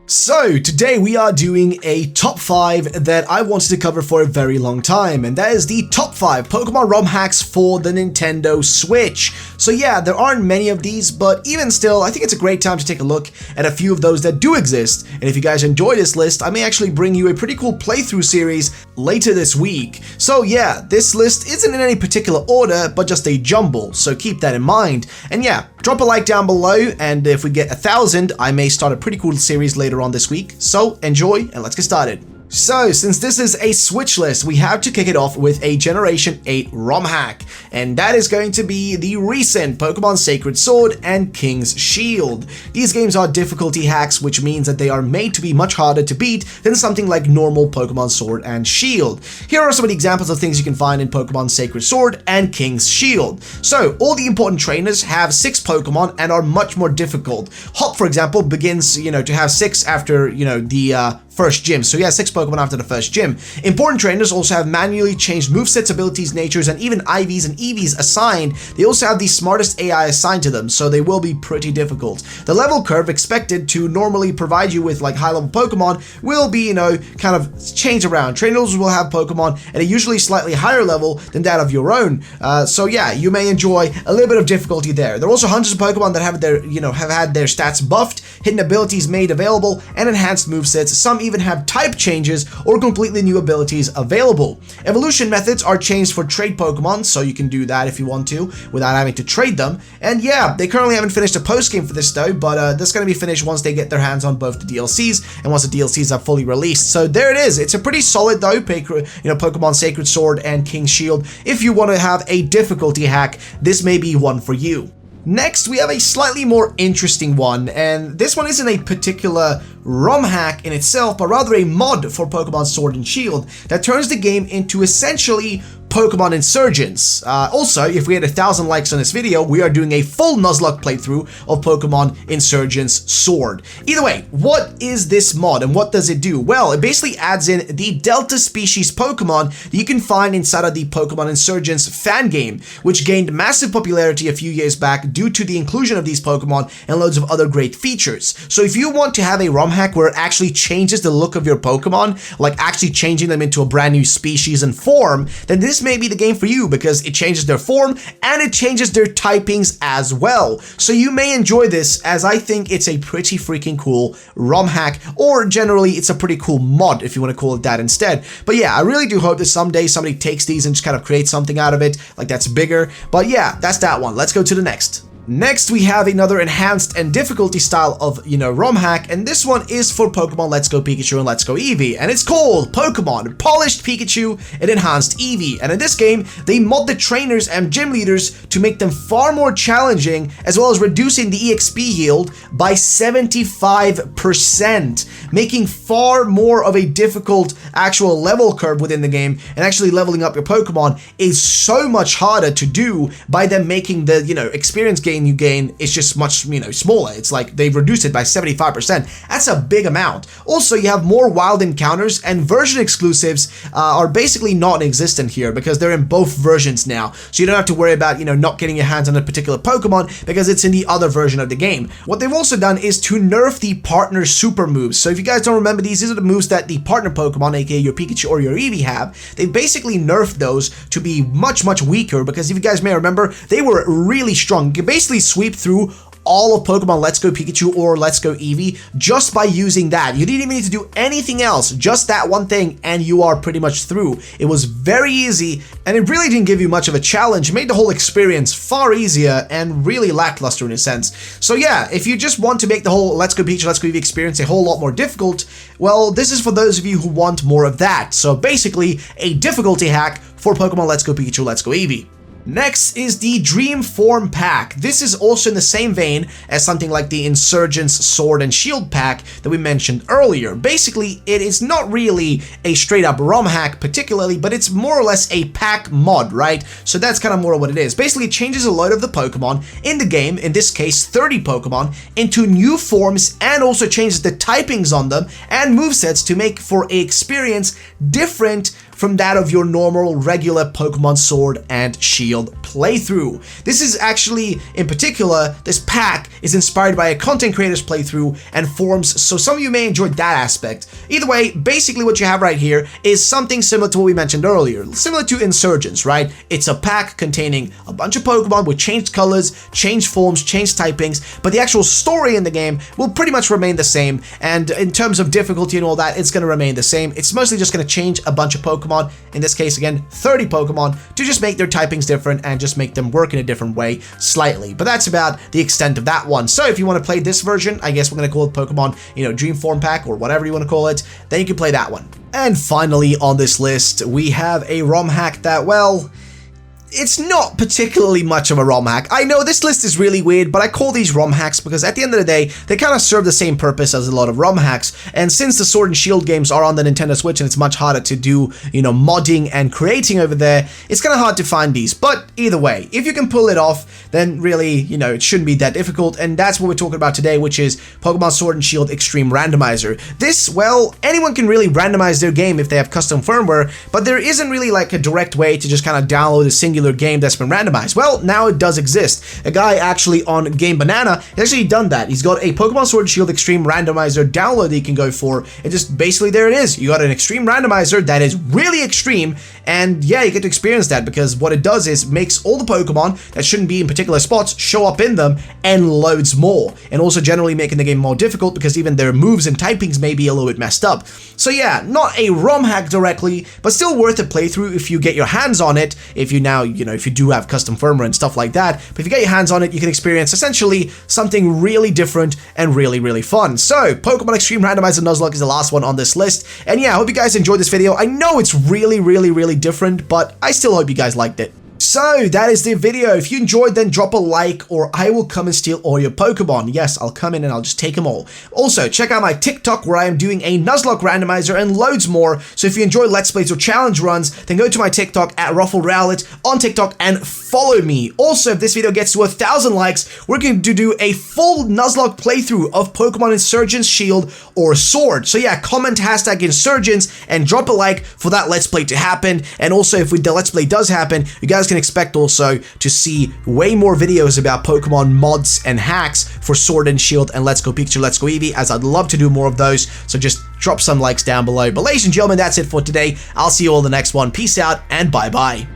So today we are doing a top 5 that I wanted to cover for a very long time, and that is the top 5 Pokemon Rom hacks for the Nintendo Switch. So yeah, there aren't many of these, but even still, I think it's a great time to take a look at a few of those that do exist. And if you guys enjoy this list, I may actually bring you a pretty cool playthrough series later this week. So yeah, this list isn't in any particular order, but just a jumble, so keep that in mind. And yeah, drop a like down below, and if we get 1,000, I may start a pretty cool series later on this week. So enjoy, and let's get started. So, since this is a Switch list, we have to kick it off with a Generation 8 ROM hack, and that is going to be the recent Pokemon Sacred Sword and King's Shield. These games are difficulty hacks, which means that they are made to be much harder to beat than something like normal Pokemon Sword and Shield. Here are some of the examples of things you can find in Pokemon Sacred Sword and King's Shield. So, all the important trainers have 6 Pokemon and are much more difficult. Hop, for example, begins, to have 6 after, the first gym. So yeah, 6 Pokemon after the first gym. Important trainers also have manually changed movesets, abilities, natures, and even IVs and EVs assigned. They also have the smartest AI assigned to them, so they will be pretty difficult. The level curve expected to normally provide you with like high-level Pokemon will be, kind of changed around. Trainers will have Pokemon at a usually slightly higher level than that of your own. So yeah, you may enjoy a little bit of difficulty there. There are also hundreds of Pokemon that have their, have had their stats buffed, hidden abilities made available, and enhanced movesets. Some even have type changes or completely new abilities available. Evolution methods are changed for trade Pokemon, so you can do that if you want to without having to trade them. And yeah, they currently haven't finished a post game for this though, but that's going to be finished once they get their hands on both the DLCs and once the DLCs are fully released. So there it is. It's a pretty solid though, Pokemon Sacred Sword and King's Shield. If you want to have a difficulty hack, this may be one for you. Next, we have a slightly more interesting one, and this one isn't a particular ROM hack in itself, but rather a mod for Pokemon Sword and Shield that turns the game into essentially Pokemon Insurgence. Also, if we had 1,000 likes on this video, we are doing a full Nuzlocke playthrough of Pokemon Insurgence Sword. Either way, what is this mod and what does it do? Well, it basically adds in the Delta species Pokemon that you can find inside of the Pokemon Insurgence fan game, which gained massive popularity a few years back due to the inclusion of these Pokemon and loads of other great features. So if you want to have a ROM hack where it actually changes the look of your Pokemon, like actually changing them into a brand new species and form, then this may be the game for you because it changes their form and it changes their typings as well. So you may enjoy this, as I think it's a pretty freaking cool ROM hack, or generally it's a pretty cool mod if you want to call it that instead. But yeah, I really do hope that someday somebody takes these and just kind of creates something out of it like that's bigger. But yeah, that's that one. Let's go to the next. Next, we have another enhanced and difficulty style of, ROM hack, and this one is for Pokemon Let's Go Pikachu and Let's Go Eevee, and it's called Pokemon Polished Pikachu and Enhanced Eevee. And in this game, they mod the trainers and gym leaders to make them far more challenging, as well as reducing the EXP yield by 75%, making far more of a difficult actual level curve within the game, and actually leveling up your Pokemon is so much harder to do by them making the, experience gain you gain is just much, smaller. It's like they've reduced it by 75%. That's a big amount. Also, you have more wild encounters, and version exclusives are basically non-existent here because they're in both versions now. So you don't have to worry about, not getting your hands on a particular Pokemon because it's in the other version of the game. What they've also done is to nerf the partner super moves. So if you guys don't remember, these are the moves that the partner Pokemon, aka your Pikachu or your Eevee, have. They basically nerfed those to be much, much weaker because if you guys may remember, they were really strong. You could basically sweep through all of Pokemon Let's Go Pikachu or Let's Go Eevee just by using that. You didn't even need to do anything else, just that one thing, and you are pretty much through. It was very easy, and it really didn't give you much of a challenge. It made the whole experience far easier and really lackluster in a sense. So yeah, if you just want to make the whole Let's Go Pikachu, Let's Go Eevee experience a whole lot more difficult, well, this is for those of you who want more of that. So basically, a difficulty hack for Pokemon Let's Go Pikachu, Let's Go Eevee. Next is the Dream Form Pack. This is also in the same vein as something like the Insurgence Sword and Shield Pack that we mentioned earlier. Basically, it is not really a straight up ROM hack particularly, but it's more or less a pack mod, right? So that's kind of more what it is. Basically, it changes a load of the Pokemon in the game, in this case 30 Pokemon, into new forms and also changes the typings on them and movesets to make for an experience different from that of your normal regular Pokemon Sword and Shield playthrough. This is actually, in particular, this pack is inspired by a content creator's playthrough and forums, so some of you may enjoy that aspect. Either way, basically what you have right here is something similar to what we mentioned earlier, similar to Insurgence, right? It's a pack containing a bunch of Pokemon with changed colors, changed forms, changed typings, but the actual story in the game will pretty much remain the same, and in terms of difficulty and all that, it's going to remain the same. It's mostly just going to change a bunch of Pokemon, in this case again 30 Pokemon, to just make their typings different and just make them work in a different way slightly. But that's about the extent of that one. So if you want to play this version, I guess we're going to call it Pokemon, Dream Form Pack or whatever you want to call it, then you can play that one. And finally on this list, we have a ROM hack that, well, it's not particularly much of a ROM hack. I know this list is really weird, but I call these ROM hacks because at the end of the day, they kind of serve the same purpose as a lot of ROM hacks, and since the Sword and Shield games are on the Nintendo Switch and it's much harder to do, modding and creating over there, it's kind of hard to find these. But either way, if you can pull it off, then really, it shouldn't be that difficult, and that's what we're talking about today, which is Pokemon Sword and Shield Extreme Randomizer. This, well, anyone can really randomize their game if they have custom firmware, but there isn't really like a direct way to just kind of download a singular game that's been randomized. Well, now it does exist. A guy actually on Game Banana has actually done that. He's got a Pokemon Sword and Shield Extreme Randomizer download that you can go for, and just basically there it is. You got an Extreme Randomizer that is really extreme, and yeah, you get to experience that because what it does is makes all the Pokemon that shouldn't be in particular spots show up in them and loads more, and also generally making the game more difficult because even their moves and typings may be a little bit messed up. So yeah, not a ROM hack directly, but still worth a playthrough if you get your hands on it, if you now, if you do have custom firmware and stuff like that. But if you get your hands on it, you can experience essentially something really different and really, really fun. So Pokemon Extreme Randomizer Nuzlocke is the last one on this list, and yeah, I hope you guys enjoyed this video. I know it's really, really, really different, but I still hope you guys liked it. So that is the video. If you enjoyed, then drop a like or I will come and steal all your Pokemon. Yes, I'll come in and I'll just take them all. Also, check out my TikTok where I am doing a Nuzlocke randomizer and loads more. So if you enjoy Let's Plays or challenge runs, then go to my TikTok at RuffleRowlet on TikTok and follow me. Also, if this video gets to 1,000 likes, we're going to do a full Nuzlocke playthrough of Pokemon Insurgence, Shield, or Sword. So yeah, comment hashtag Insurgence and drop a like for that Let's Play to happen. And also, if the Let's Play does happen, you guys can expect also to see way more videos about Pokemon mods and hacks for Sword and Shield and Let's Go Pikachu, Let's Go Eevee, as I'd love to do more of those, so just drop some likes down below. But ladies and gentlemen, that's it for today. I'll see you all in the next one. Peace out and bye-bye.